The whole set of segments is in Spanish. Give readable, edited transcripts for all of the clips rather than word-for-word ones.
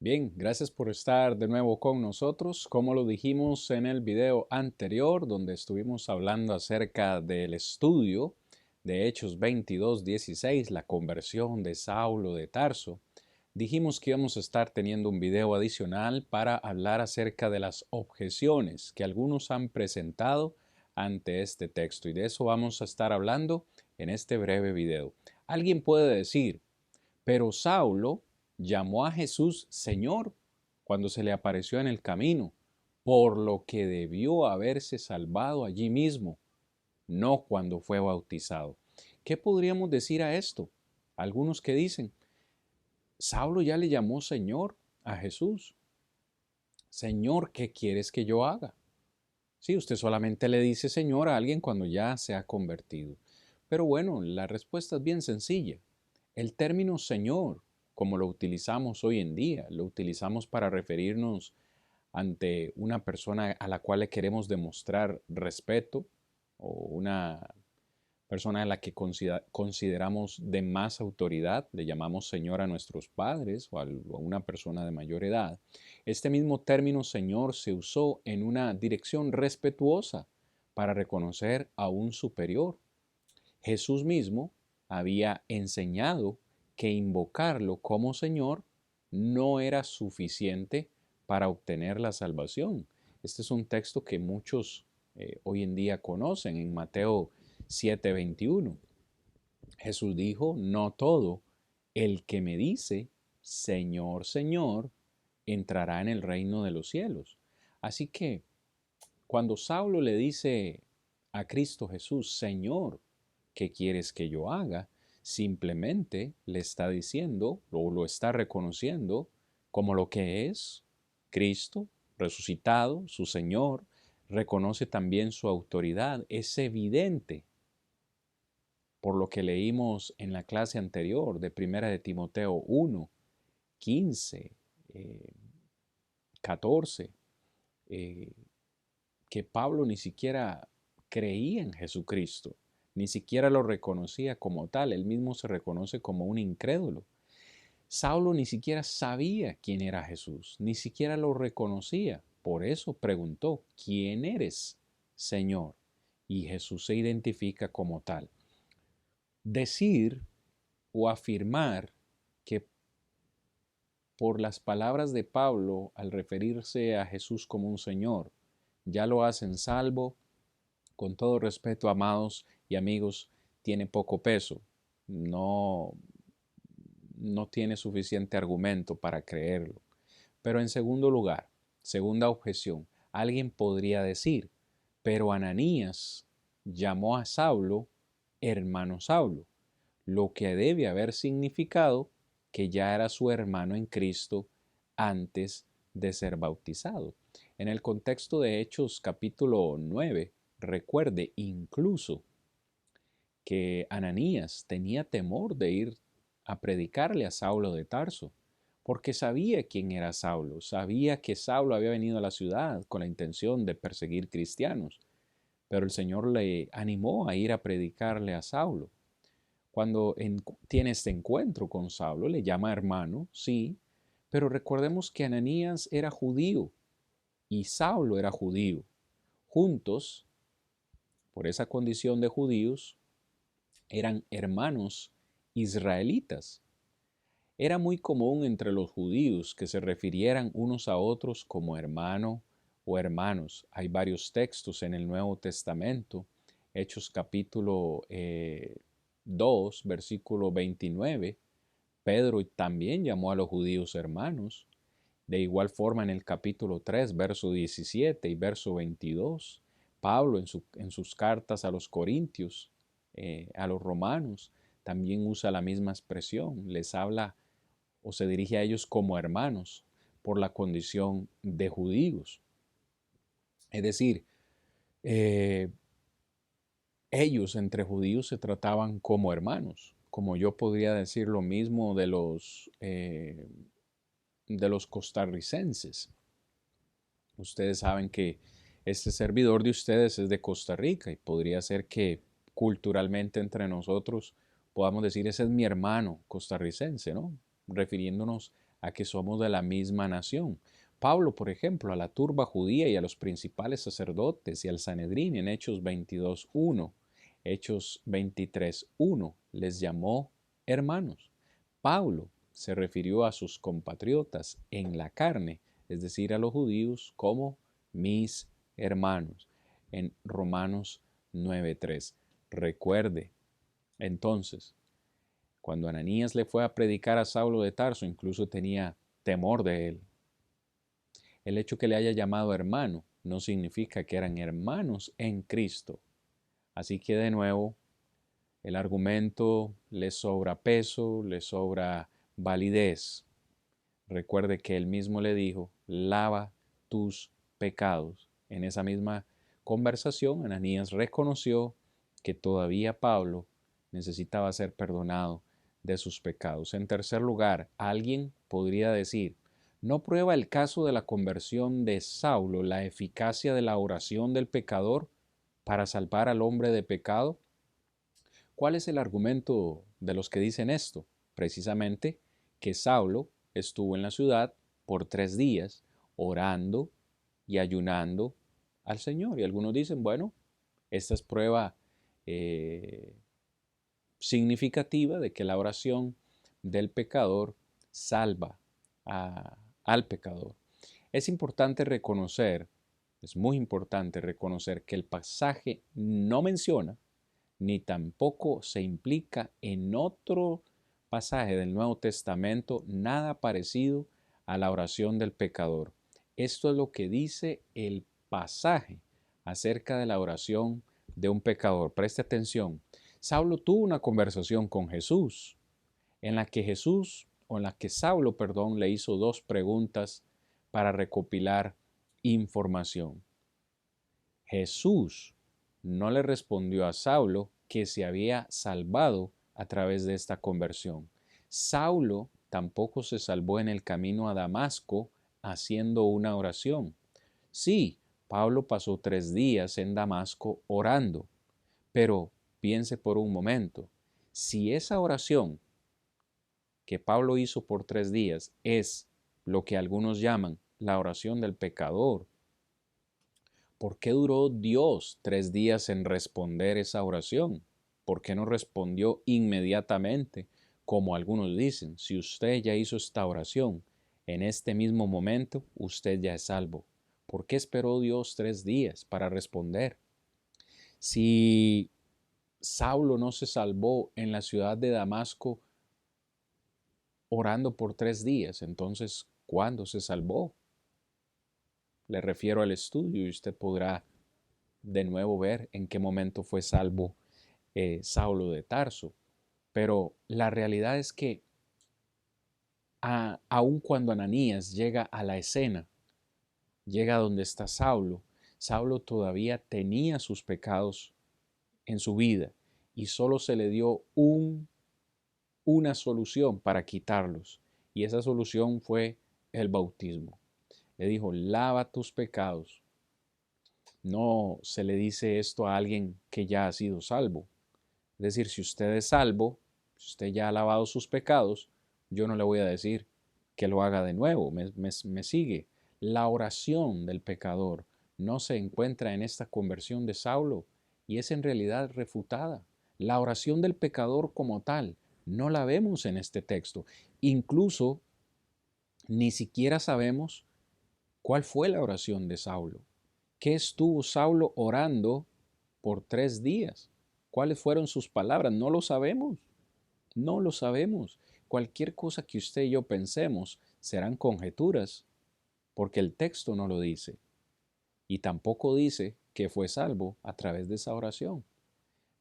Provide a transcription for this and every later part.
Bien, gracias por estar de nuevo con nosotros. Como lo dijimos en el video anterior, donde estuvimos hablando acerca del estudio de Hechos 22:16, la conversión de Saulo de Tarso, dijimos que íbamos a estar teniendo un video adicional para hablar acerca de las objeciones que algunos han presentado ante este texto. Y de eso vamos a estar hablando en este breve video. Alguien puede decir, pero Saulo llamó a Jesús Señor cuando se le apareció en el camino, por lo que debió haberse salvado allí mismo, no cuando fue bautizado. ¿Qué podríamos decir a esto? Algunos que dicen, Saulo ya le llamó Señor a Jesús. Señor, ¿qué quieres que yo haga? Sí, usted solamente le dice Señor a alguien cuando ya se ha convertido. Pero bueno, la respuesta es bien sencilla. El término Señor, como lo utilizamos hoy en día, lo utilizamos para referirnos ante una persona a la cual le queremos demostrar respeto o una persona a la que consideramos de más autoridad, le llamamos Señor a nuestros padres o a una persona de mayor edad. Este mismo término Señor se usó en una dirección respetuosa para reconocer a un superior. Jesús mismo había enseñado que invocarlo como Señor no era suficiente para obtener la salvación. Este es un texto que muchos hoy en día conocen en Mateo 7:21. Jesús dijo, no todo el que me dice, Señor, Señor, entrará en el reino de los cielos. Así que cuando Saulo le dice a Cristo Jesús, Señor, ¿qué quieres que yo haga? Simplemente le está diciendo o lo está reconociendo como lo que es Cristo resucitado, su Señor, reconoce también su autoridad. Es evidente por lo que leímos en la clase anterior de Primera de Timoteo 1, 15, 14, que Pablo ni siquiera creía en Jesucristo, ni siquiera lo reconocía como tal, él mismo se reconoce como un incrédulo. Saulo ni siquiera sabía quién era Jesús, ni siquiera lo reconocía. Por eso preguntó, ¿quién eres, Señor? Y Jesús se identifica como tal. Decir o afirmar que por las palabras de Pablo al referirse a Jesús como un Señor, ya lo hacen salvo, con todo respeto, amados y amigos, tiene poco peso. No, no tiene suficiente argumento para creerlo. Pero en segundo lugar, segunda objeción, alguien podría decir, pero Ananías llamó a Saulo hermano Saulo, lo que debe haber significado que ya era su hermano en Cristo antes de ser bautizado. En el contexto de Hechos capítulo 9, recuerde incluso que Ananías tenía temor de ir a predicarle a Saulo de Tarso, porque sabía quién era Saulo, sabía que Saulo había venido a la ciudad con la intención de perseguir cristianos, pero el Señor le animó a ir a predicarle a Saulo. Cuando tiene este encuentro con Saulo, le llama hermano, sí, pero recordemos que Ananías era judío y Saulo era judío. Juntos, por esa condición de judíos, eran hermanos israelitas. Era muy común entre los judíos que se refirieran unos a otros como hermano o hermanos. Hay varios textos en el Nuevo Testamento, Hechos capítulo 2, versículo 29. Pedro también llamó a los judíos hermanos. De igual forma en el capítulo 3, verso 17 y verso 22, Pablo en sus cartas a los corintios, a los romanos, también usa la misma expresión. Les habla o se dirige a ellos como hermanos por la condición de judíos. Es decir, eh, ellos entre judíos se trataban como hermanos, como yo podría decir lo mismo de los costarricenses. Ustedes saben que este servidor de ustedes es de Costa Rica y podría ser que culturalmente entre nosotros podamos decir, ese es mi hermano costarricense, ¿no? refiriéndonos a que somos de la misma nación. Pablo, por ejemplo, a la turba judía y a los principales sacerdotes y al Sanedrín en Hechos 22:1, Hechos 23:1, les llamó hermanos. Pablo se refirió a sus compatriotas en la carne, es decir, a los judíos, como mis hermanos, en Romanos 9:3. Recuerde, entonces, cuando Ananías le fue a predicar a Saulo de Tarso, incluso tenía temor de él. El hecho que le haya llamado hermano no significa que eran hermanos en Cristo. Así que de nuevo, el argumento le sobra peso, le sobra validez. Recuerde que él mismo le dijo, lava tus pecados. En esa misma conversación, Ananías reconoció que todavía Pablo necesitaba ser perdonado de sus pecados. En tercer lugar, alguien podría decir, ¿no prueba el caso de la conversión de Saulo la eficacia de la oración del pecador para salvar al hombre de pecado? ¿Cuál es el argumento de los que dicen esto? Precisamente que Saulo estuvo en la ciudad por 3 días orando y ayunando al Señor. Y algunos dicen, bueno, esta es prueba significativa de que la oración del pecador salva al pecador. Es importante reconocer, es muy importante reconocer que el pasaje no menciona ni tampoco se implica en otro pasaje del Nuevo Testamento nada parecido a la oración del pecador. Esto es lo que dice el pasaje acerca de la oración de un pecador. Preste atención. Saulo tuvo una conversación con Jesús, en la que Saulo, le hizo 2 preguntas para recopilar información. Jesús no le respondió a Saulo que se había salvado a través de esta conversión. Saulo tampoco se salvó en el camino a Damasco haciendo una oración. Sí, Pablo pasó 3 días en Damasco orando, pero piense por un momento, si esa oración que Pablo hizo por 3 días es lo que algunos llaman la oración del pecador, ¿por qué duró Dios 3 días en responder esa oración? ¿Por qué no respondió inmediatamente, como algunos dicen? Si usted ya hizo esta oración, en este mismo momento usted ya es salvo. ¿Por qué esperó Dios 3 días para responder? Si Saulo no se salvó en la ciudad de Damasco orando por 3 días, entonces, ¿cuándo se salvó? Le refiero al estudio y usted podrá de nuevo ver en qué momento fue salvo Saulo de Tarso. Pero la realidad es que aun cuando Ananías llega a la escena, llega donde está Saulo, Saulo todavía tenía sus pecados en su vida y solo se le dio una solución para quitarlos. Y esa solución fue el bautismo. Le dijo, lava tus pecados. No se le dice esto a alguien que ya ha sido salvo. Es decir, si usted es salvo, si usted ya ha lavado sus pecados, yo no le voy a decir que lo haga de nuevo. Me sigue. La oración del pecador no se encuentra en esta conversión de Saulo y es en realidad refutada. La oración del pecador como tal no la vemos en este texto. Incluso ni siquiera sabemos cuál fue la oración de Saulo. ¿Qué estuvo Saulo orando por 3 días? ¿Cuáles fueron sus palabras? No lo sabemos. No lo sabemos. Cualquier cosa que usted y yo pensemos serán conjeturas, porque el texto no lo dice. Y tampoco dice que fue salvo a través de esa oración.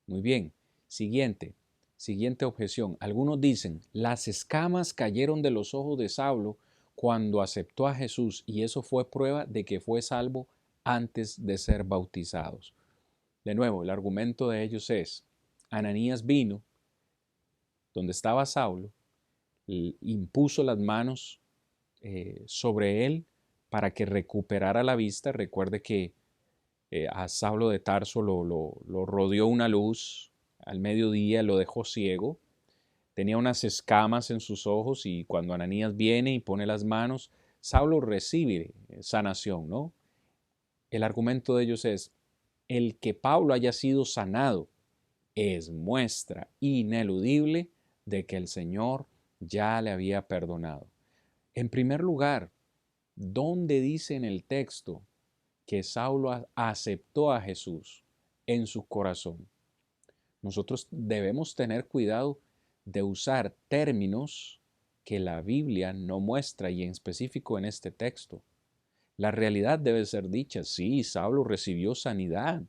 Muy bien. Siguiente objeción. Algunos dicen, las escamas cayeron de los ojos de Saulo cuando aceptó a Jesús y eso fue prueba de que fue salvo antes de ser bautizados. De nuevo, el argumento de ellos es, Ananías vino donde estaba Saulo, impuso las manos sobre él para que recuperara la vista. Recuerde que a Saulo de Tarso lo rodeó una luz al mediodía, lo dejó ciego. tenía unas escamas en sus ojos y cuando Ananías viene y pone las manos, Saulo recibe sanación, ¿no? El argumento de ellos es, el que Pablo haya sido sanado es muestra ineludible de que el Señor ya le había perdonado. En primer lugar, ¿dónde dice en el texto que Saulo aceptó a Jesús en su corazón? Nosotros debemos tener cuidado de usar términos que la Biblia no muestra y en específico en este texto. La realidad debe ser dicha. Sí, Saulo recibió sanidad,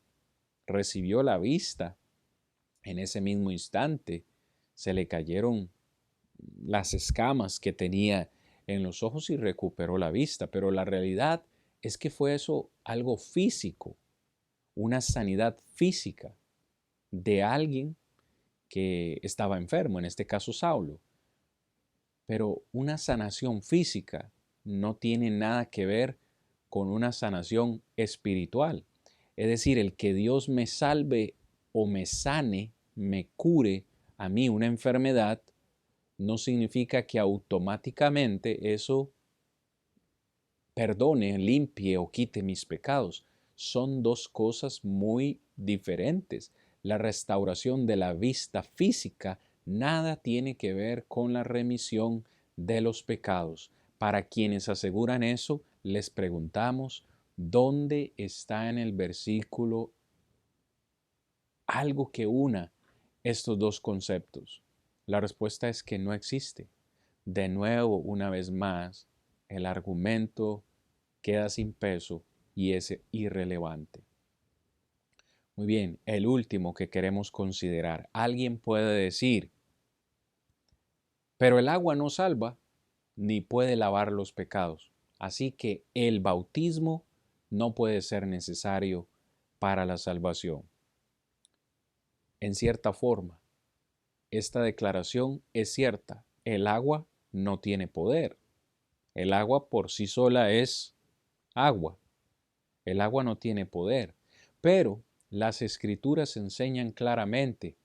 recibió la vista. En ese mismo instante se le cayeron las escamas que tenía en los ojos y recuperó la vista. Pero la realidad es que fue eso algo físico, una sanidad física de alguien que estaba enfermo, en este caso Saulo. Pero una sanación física no tiene nada que ver con una sanación espiritual. Es decir, el que Dios me salve o me sane, me cure a mí una enfermedad, no significa que automáticamente eso perdone, limpie o quite mis pecados. Son dos cosas muy diferentes. La restauración de la vista física nada tiene que ver con la remisión de los pecados. Para quienes aseguran eso, les preguntamos, ¿dónde está en el versículo algo que una estos dos conceptos? La respuesta es que no existe. De nuevo, una vez más, el argumento queda sin peso y es irrelevante. Muy bien, el último que queremos considerar. Alguien puede decir, pero el agua no salva ni puede lavar los pecados. Así que el bautismo no puede ser necesario para la salvación. En cierta forma, esta declaración es cierta. El agua no tiene poder. El agua por sí sola es agua. El agua no tiene poder. Pero las escrituras enseñan claramente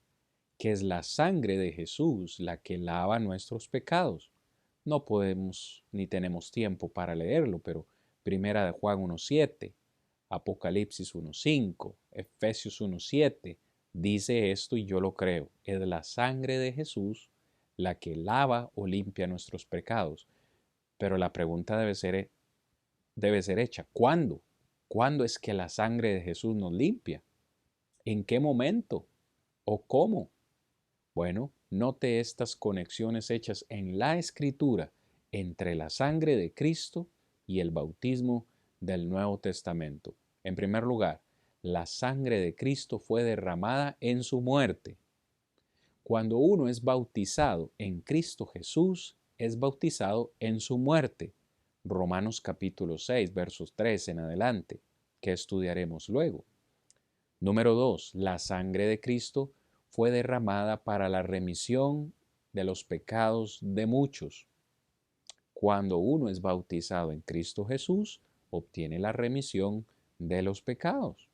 que es la sangre de Jesús la que lava nuestros pecados. No podemos ni tenemos tiempo para leerlo, pero Primera de Juan 1:7, Apocalipsis 1:5, Efesios 1:7 dice esto y yo lo creo. Es la sangre de Jesús la que lava o limpia nuestros pecados. Pero la pregunta debe ser hecha. ¿Cuándo? ¿Cuándo es que la sangre de Jesús nos limpia? ¿En qué momento? ¿O cómo? Bueno, note estas conexiones hechas en la Escritura entre la sangre de Cristo y el bautismo del Nuevo Testamento. En primer lugar, la sangre de Cristo fue derramada en su muerte. Cuando uno es bautizado en Cristo Jesús, es bautizado en su muerte. Romanos capítulo 6, versos 3 en adelante, que estudiaremos luego. Número 2. La sangre de Cristo fue derramada para la remisión de los pecados de muchos. Cuando uno es bautizado en Cristo Jesús, obtiene la remisión de los pecados.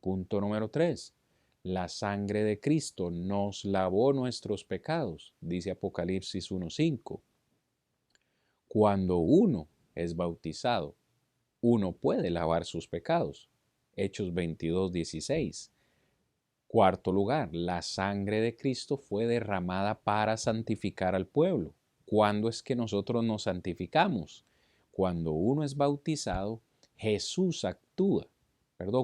Punto número 3. La sangre de Cristo nos lavó nuestros pecados, dice Apocalipsis 1:5. Cuando uno es bautizado, uno puede lavar sus pecados. Hechos 22:16. Cuarto lugar, la sangre de Cristo fue derramada para santificar al pueblo. ¿Cuándo es que nosotros nos santificamos? Cuando uno es bautizado,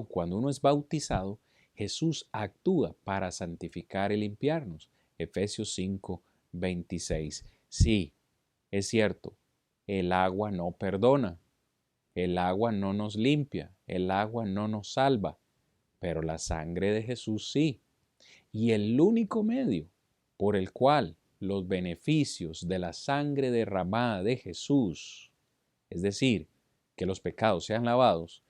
cuando uno es bautizado, Jesús actúa para santificar y limpiarnos. Efesios 5:26. Sí, es cierto, el agua no perdona, el agua no nos limpia, el agua no nos salva, pero la sangre de Jesús sí. Y el único medio por el cual los beneficios de la sangre derramada de Jesús, es decir, que los pecados sean lavados,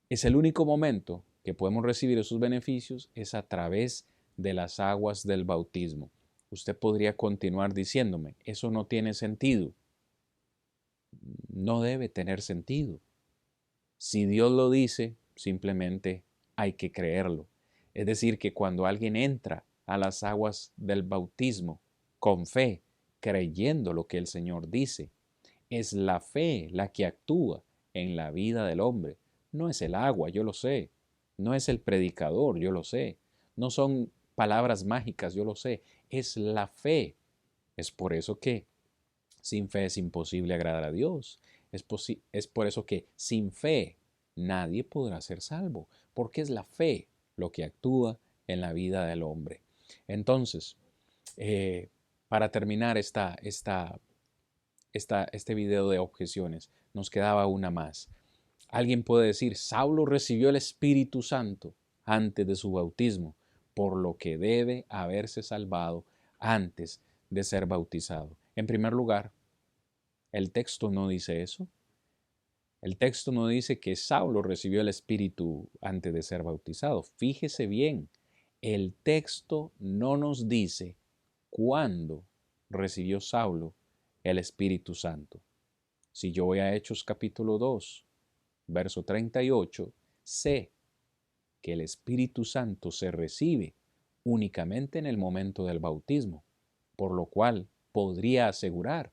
es el único momento que podemos recibir esos beneficios es a través de las aguas del bautismo. Usted podría continuar diciéndome, eso no tiene sentido. No debe tener sentido. Si Dios lo dice, simplemente hay que creerlo. Es decir, que cuando alguien entra a las aguas del bautismo con fe, creyendo lo que el Señor dice. Es la fe la que actúa en la vida del hombre. No es el agua, yo lo sé. No es el predicador, yo lo sé. No son palabras mágicas, yo lo sé. Es la fe. Es por eso que sin fe es imposible agradar a Dios. Es por eso que sin fe nadie podrá ser salvo, porque es la fe lo que actúa en la vida del hombre. Entonces, para terminar este video de objeciones, nos quedaba una más. Alguien puede decir, Saulo recibió el Espíritu Santo antes de su bautismo, por lo que debe haberse salvado antes de ser bautizado. En primer lugar, el texto no dice eso. El texto no dice que Saulo recibió el Espíritu antes de ser bautizado. Fíjese bien, el texto no nos dice cuándo recibió Saulo el Espíritu Santo. Si yo voy a Hechos capítulo 2, verso 38, sé que el Espíritu Santo se recibe únicamente en el momento del bautismo, por lo cual podría asegurar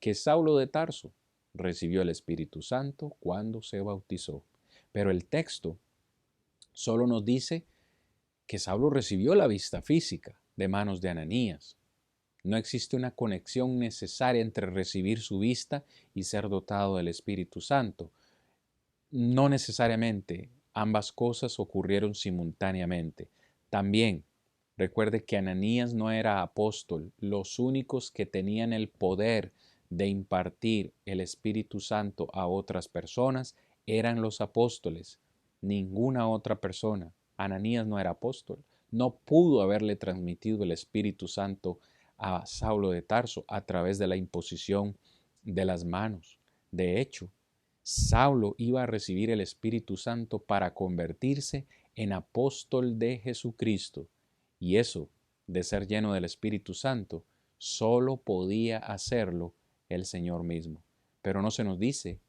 que Saulo de Tarso recibió el Espíritu Santo cuando se bautizó. Pero el texto solo nos dice que Saulo recibió la vista física de manos de Ananías. No existe una conexión necesaria entre recibir su vista y ser dotado del Espíritu Santo. No necesariamente ambas cosas ocurrieron simultáneamente. También recuerde que Ananías no era apóstol. Los únicos que tenían el poder de impartir el Espíritu Santo a otras personas eran los apóstoles. Ninguna otra persona. Ananías no era apóstol. No pudo haberle transmitido el Espíritu Santo a Saulo de Tarso a través de la imposición de las manos. De hecho, Saulo iba a recibir el Espíritu Santo para convertirse en apóstol de Jesucristo. Y eso, de ser lleno del Espíritu Santo, solo podía hacerlo el Señor mismo. Pero no se nos dice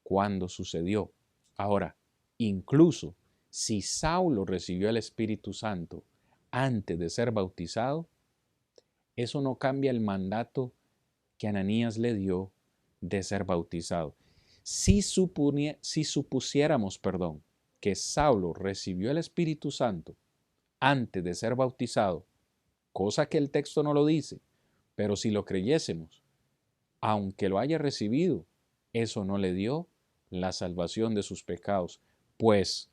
cuándo sucedió. Ahora, incluso si Saulo recibió el Espíritu Santo antes de ser bautizado, eso no cambia el mandato que Ananías le dio de ser bautizado. Si supusiéramos, que Saulo recibió el Espíritu Santo antes de ser bautizado, cosa que el texto no lo dice, pero si lo creyésemos, aunque lo haya recibido, eso no le dio la salvación de sus pecados, pues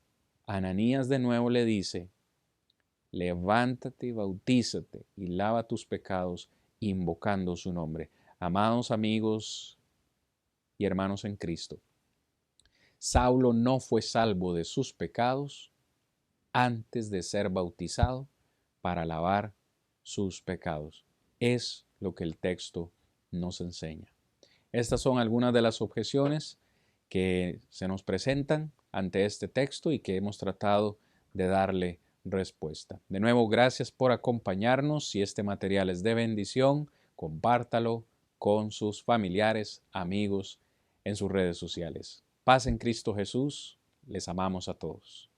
Ananías de nuevo le dice, levántate, bautízate y lava tus pecados invocando su nombre. Amados amigos y hermanos en Cristo, Saulo no fue salvo de sus pecados antes de ser bautizado para lavar sus pecados. Es lo que el texto nos enseña. Estas son algunas de las objeciones que se nos presentan ante este texto y que hemos tratado de darle respuesta. De nuevo, gracias por acompañarnos. Si este material es de bendición, compártalo con sus familiares, amigos en sus redes sociales. Paz en Cristo Jesús. Les amamos a todos.